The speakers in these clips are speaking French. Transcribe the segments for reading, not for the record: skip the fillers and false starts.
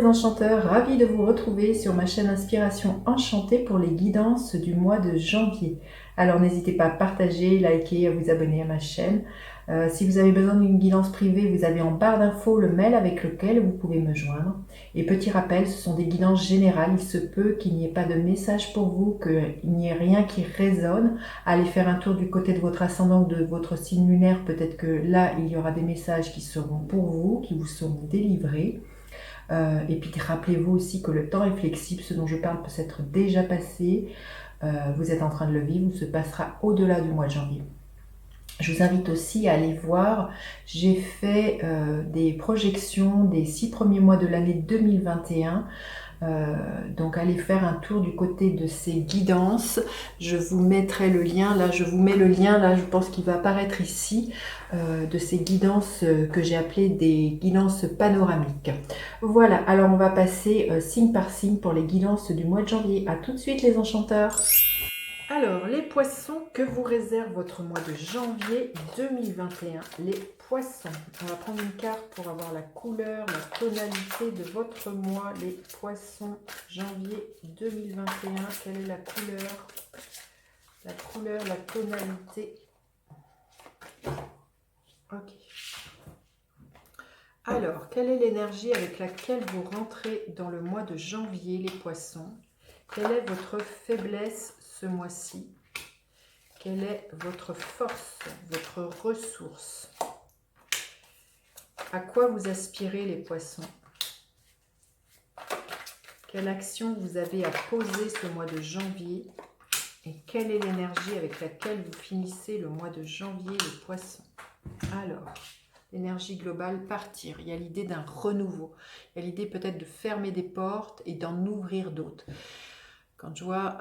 enchanteurs, ravi de vous retrouver sur ma chaîne Inspiration Enchantée pour les guidances du mois de janvier. Alors n'hésitez pas à partager, liker, à vous abonner à ma chaîne. Si vous avez besoin d'une guidance privée, vous avez en barre d'infos le mail avec lequel vous pouvez me joindre. Et petit rappel, ce sont des guidances générales, il se peut qu'il n'y ait pas de message pour vous, qu'il n'y ait rien qui résonne. Allez faire un tour du côté de votre ascendant ou de votre signe lunaire, peut-être que là il y aura des messages qui seront pour vous, qui vous seront délivrés. Et puis rappelez-vous aussi que le temps est flexible, ce dont je parle peut s'être déjà passé, vous êtes en train de le vivre, ou se passera au-delà du mois de janvier. Je vous invite aussi à aller voir, j'ai fait des projections des 6 premiers mois de l'année 2021. Donc allez faire un tour du côté de ces guidances. Je vous mettrai le lien, là je vous mets le lien, là je pense qu'il va apparaître ici, de ces guidances que j'ai appelées des guidances panoramiques. Voilà, alors on va passer signe par signe pour les guidances du mois de janvier. A tout de suite les enchanteurs. Alors, les poissons, que vous réserve votre mois de janvier 2021? Les poissons. On va prendre une carte pour avoir la couleur, la tonalité de votre mois. Les poissons, janvier 2021. Quelle est la couleur? La couleur, la tonalité. Ok. Alors, quelle est l'énergie avec laquelle vous rentrez dans le mois de janvier, les poissons? Quelle est votre faiblesse ce mois-ci? Quelle est votre force, votre ressource? À quoi vous aspirez, les poissons? Quelle action vous avez à poser ce mois de janvier? Et quelle est l'énergie avec laquelle vous finissez le mois de janvier, les poissons? Alors, l'énergie globale, partir. Il y a l'idée d'un renouveau. Il y a l'idée peut-être de fermer des portes et d'en ouvrir d'autres. Quand je vois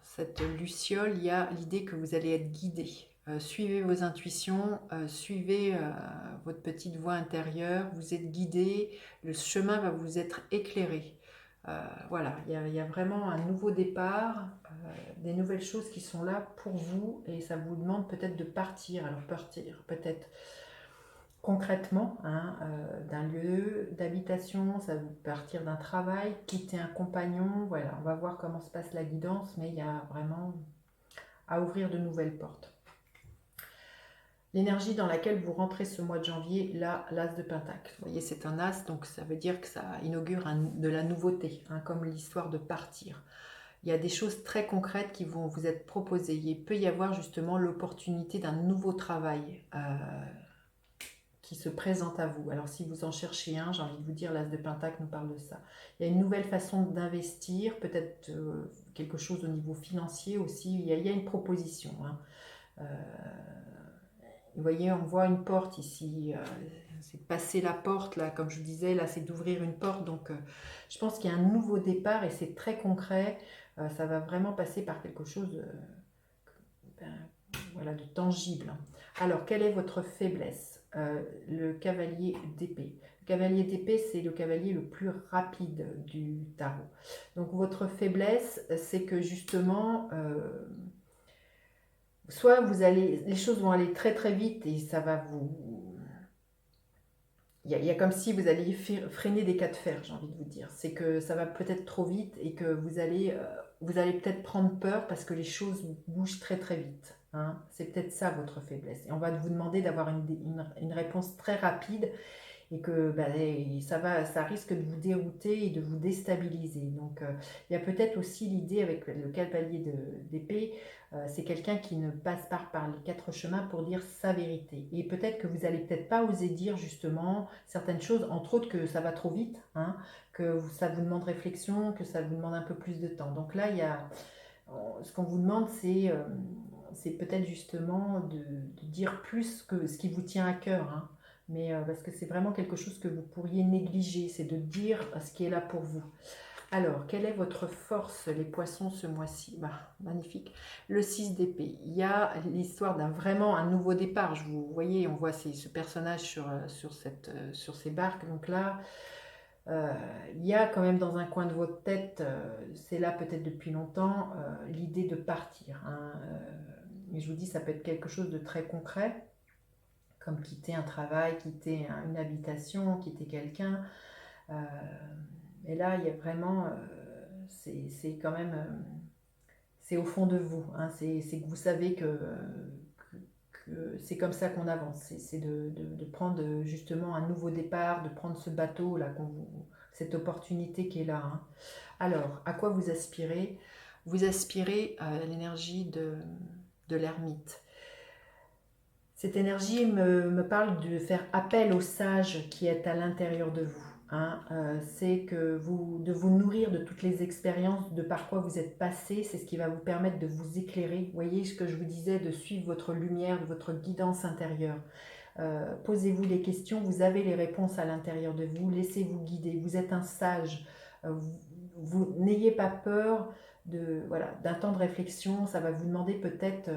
cette luciole, il y a l'idée que vous allez être guidé. Suivez vos intuitions, suivez votre petite voix intérieure, vous êtes guidé, le chemin va vous être éclairé. Voilà, il y a vraiment un nouveau départ, des nouvelles choses qui sont là pour vous et ça vous demande peut-être de partir. Alors partir peut-être concrètement d'un lieu d'habitation, ça veut partir d'un travail, quitter un compagnon, voilà, on va voir comment se passe la guidance, mais il y a vraiment à ouvrir de nouvelles portes. L'énergie dans laquelle vous rentrez ce mois de janvier, là, l'as de Pentacle. Vous voyez, c'est un as, donc ça veut dire que ça inaugure de la nouveauté, comme l'histoire de partir. Il y a des choses très concrètes qui vont vous être proposées. Il peut y avoir justement l'opportunité d'un nouveau travail qui se présente à vous. Alors si vous en cherchez un, j'ai envie de vous dire, l'as de Pentacle nous parle de ça. Il y a une nouvelle façon d'investir, peut-être quelque chose au niveau financier aussi. Il y a une proposition. Vous voyez, on voit une porte ici, c'est passer la porte, là, comme je vous disais, là c'est d'ouvrir une porte, donc je pense qu'il y a un nouveau départ et c'est très concret, ça va vraiment passer par quelque chose voilà, de tangible. Alors, quelle est votre faiblesse? Le cavalier d'épée. Le cavalier d'épée, c'est le cavalier le plus rapide du tarot. Donc, votre faiblesse, c'est que justement, soit les choses vont aller très très vite et ça va vous... Il y a comme si vous alliez freiner des cas de fer, j'ai envie de vous dire. C'est que ça va peut-être trop vite et que vous allez peut-être prendre peur parce que les choses bougent très très vite. C'est peut-être ça votre faiblesse. Et on va vous demander d'avoir une réponse très rapide et que ça risque de vous dérouter et de vous déstabiliser. Donc il y a peut-être aussi l'idée avec le cavalier d'épée, c'est quelqu'un qui ne passe pas par les 4 chemins pour dire sa vérité. Et peut-être que vous n'allez peut-être pas oser dire justement certaines choses, entre autres que ça va trop vite, que ça vous demande réflexion, que ça vous demande un peu plus de temps. Donc là, ce qu'on vous demande, c'est peut-être justement de dire plus que ce qui vous tient à cœur, mais parce que c'est vraiment quelque chose que vous pourriez négliger, c'est de dire ce qui est là pour vous. Alors, quelle est votre force, les poissons, ce mois-ci? Magnifique. Le 6 d'épée. Il y a l'histoire d'un vraiment un nouveau départ. Vous voyez, on voit ce personnage sur ces barques. Donc là, il y a quand même dans un coin de votre tête, c'est là peut-être depuis longtemps, l'idée de partir. Mais je vous dis, ça peut être quelque chose de très concret, comme quitter un travail, quitter une habitation, quitter quelqu'un. Et là, il y a vraiment, c'est quand même, c'est au fond de vous, hein, c'est que vous savez que c'est comme ça qu'on avance, c'est de prendre justement un nouveau départ, de prendre ce bateau là, cette opportunité qui est là, hein. Alors, à quoi vous aspirez? Vous aspirez à l'énergie de l'ermite. Cette énergie me parle de faire appel au sage qui est à l'intérieur de vous, hein. C'est que de vous nourrir de toutes les expériences, de par quoi vous êtes passé, c'est ce qui va vous permettre de vous éclairer. Vous voyez ce que je vous disais, de suivre votre lumière, votre guidance intérieure. Posez-vous les questions, vous avez les réponses à l'intérieur de vous, laissez-vous guider, vous êtes un sage. Vous n'ayez pas peur voilà, d'un temps de réflexion, ça va vous demander peut-être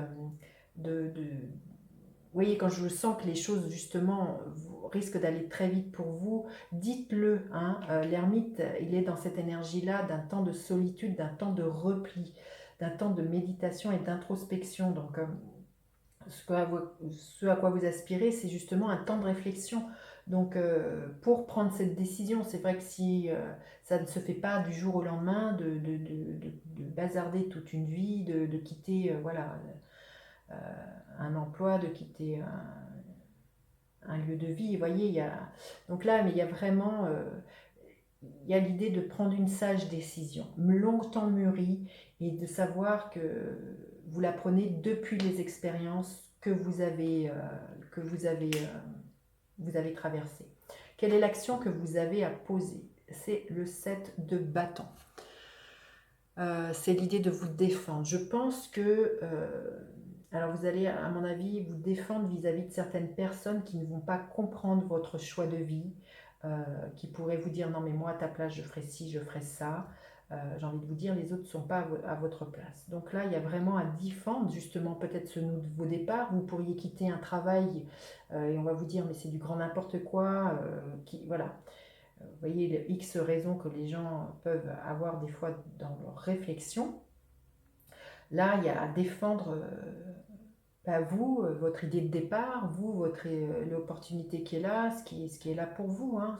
de vous voyez, quand je sens que les choses, justement, risquent d'aller très vite pour vous, dites-le, hein. L'ermite, il est dans cette énergie-là d'un temps de solitude, d'un temps de repli, d'un temps de méditation et d'introspection. Donc, ce à quoi vous aspirez, c'est justement un temps de réflexion. Donc, pour prendre cette décision, c'est vrai que si ça ne se fait pas du jour au lendemain, de bazarder toute une vie, de quitter, voilà, un emploi, de quitter un lieu de vie. Vous voyez, il y a... Donc là, mais il y a vraiment... il y a l'idée de prendre une sage décision, longtemps mûrie, et de savoir que vous la prenez depuis les expériences vous avez traversées. Quelle est l'action que vous avez à poser? C'est le 7 de bâton. C'est l'idée de vous défendre. Je pense que alors vous allez, à mon avis, vous défendre vis-à-vis de certaines personnes qui ne vont pas comprendre votre choix de vie, qui pourraient vous dire non mais moi à ta place je ferais ci, je ferais ça. J'ai envie de vous dire les autres ne sont pas à votre place. Donc là il y a vraiment à défendre justement peut-être ce nouveau départ. Vous pourriez quitter un travail et on va vous dire mais c'est du grand n'importe quoi. Voilà. Vous voyez les X raisons que les gens peuvent avoir des fois dans leur réflexion. Là il y a à défendre vous, votre idée de départ, vous, l'opportunité qui est là, ce qui est là pour vous, hein,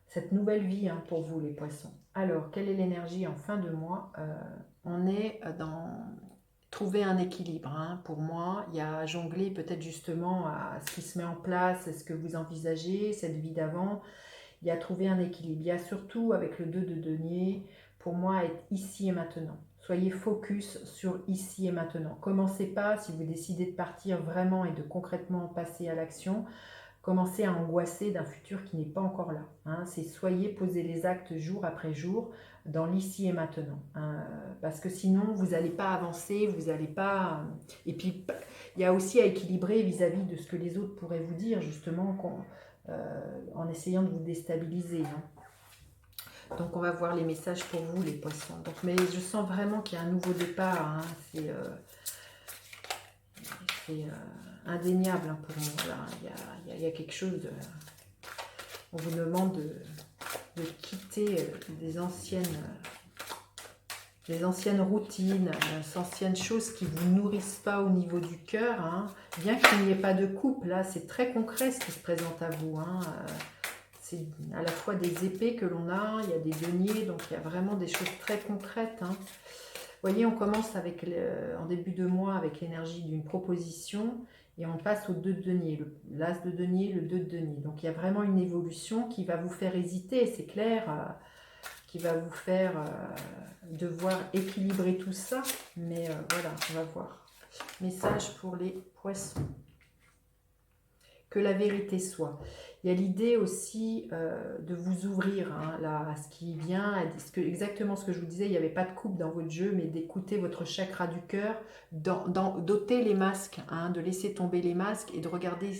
cette nouvelle vie, hein, pour vous les poissons. Alors, quelle est l'énergie en fin de mois? On est dans trouver un équilibre, hein. Pour moi, il y a jongler peut-être justement à ce qui se met en place, ce que vous envisagez, cette vie d'avant. Il y a trouver un équilibre. Il y a surtout avec le 2 de denier, pour moi, être ici et maintenant. Soyez focus sur ici et maintenant. Commencez pas, si vous décidez de partir vraiment et de concrètement passer à l'action, commencez à angoisser d'un futur qui n'est pas encore là, hein. C'est soyez, posez les actes jour après jour dans l'ici et maintenant, hein, parce que sinon vous n'allez pas avancer, vous n'allez pas... Et puis il y a aussi à équilibrer vis-à-vis de ce que les autres pourraient vous dire, justement, en essayant de vous déstabiliser, hein. Donc on va voir les messages pour vous les poissons. Donc, mais je sens vraiment qu'il y a un nouveau départ, hein. C'est indéniable, hein, pour moi. Là. Il y a quelque chose on vous demande de quitter des anciennes routines, des anciennes choses qui ne vous nourrissent pas au niveau du cœur, hein. Bien qu'il n'y ait pas de couple, là c'est très concret ce qui se présente à vous, hein. C'est à la fois des épées que l'on a, il y a des deniers, donc il y a vraiment des choses très concrètes, hein. Vous voyez, on commence en début de mois avec l'énergie d'une proposition et on passe au 2 de denier, l'as de denier, le 2 de denier. Donc il y a vraiment une évolution qui va vous faire hésiter, c'est clair, qui va vous faire devoir équilibrer tout ça. Mais voilà, on va voir. Message pour les poissons. Que la vérité soit. Il y a l'idée aussi de vous ouvrir, hein, là, à ce qui vient, exactement ce que je vous disais, il n'y avait pas de coupe dans votre jeu, mais d'écouter votre chakra du cœur, d'ôter les masques, hein, de laisser tomber les masques et de regarder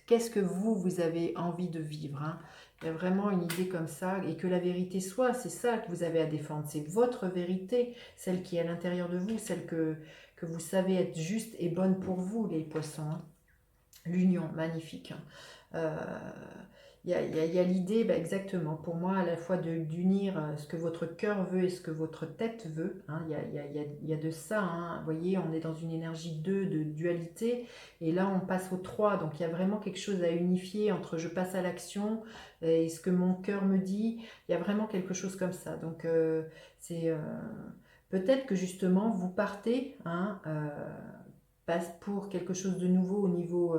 qu'est-ce que vous avez envie de vivre, hein. Il y a vraiment une idée comme ça, et que la vérité soit, c'est ça que vous avez à défendre, c'est votre vérité, celle qui est à l'intérieur de vous, celle que vous savez être juste et bonne pour vous, les poissons, hein. L'union, magnifique. il y a l'idée, exactement, pour moi, à la fois d'unir ce que votre cœur veut et ce que votre tête veut. Hein. Il y a de ça. Hein. Vous voyez, on est dans une énergie 2 de dualité, et là, on passe au 3. Donc, il y a vraiment quelque chose à unifier entre je passe à l'action et ce que mon cœur me dit. Il y a vraiment quelque chose comme ça. Donc, c'est peut-être que justement, vous partez hein, passe pour quelque chose de nouveau au niveau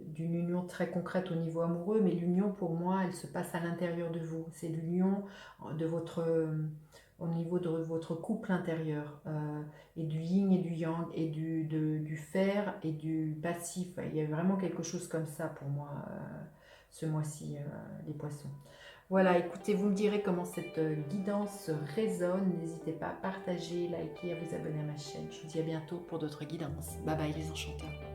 d'une union très concrète au niveau amoureux, mais l'union pour moi, elle se passe à l'intérieur de vous. C'est l'union de au niveau de votre couple intérieur, et du yin et du yang, et du faire et du passif. Il y a vraiment quelque chose comme ça pour moi ce mois-ci, les poissons. Voilà, écoutez, vous me direz comment cette guidance résonne. N'hésitez pas à partager, liker, à vous abonner à ma chaîne. Je vous dis à bientôt pour d'autres guidances. Bye bye les enchanteurs.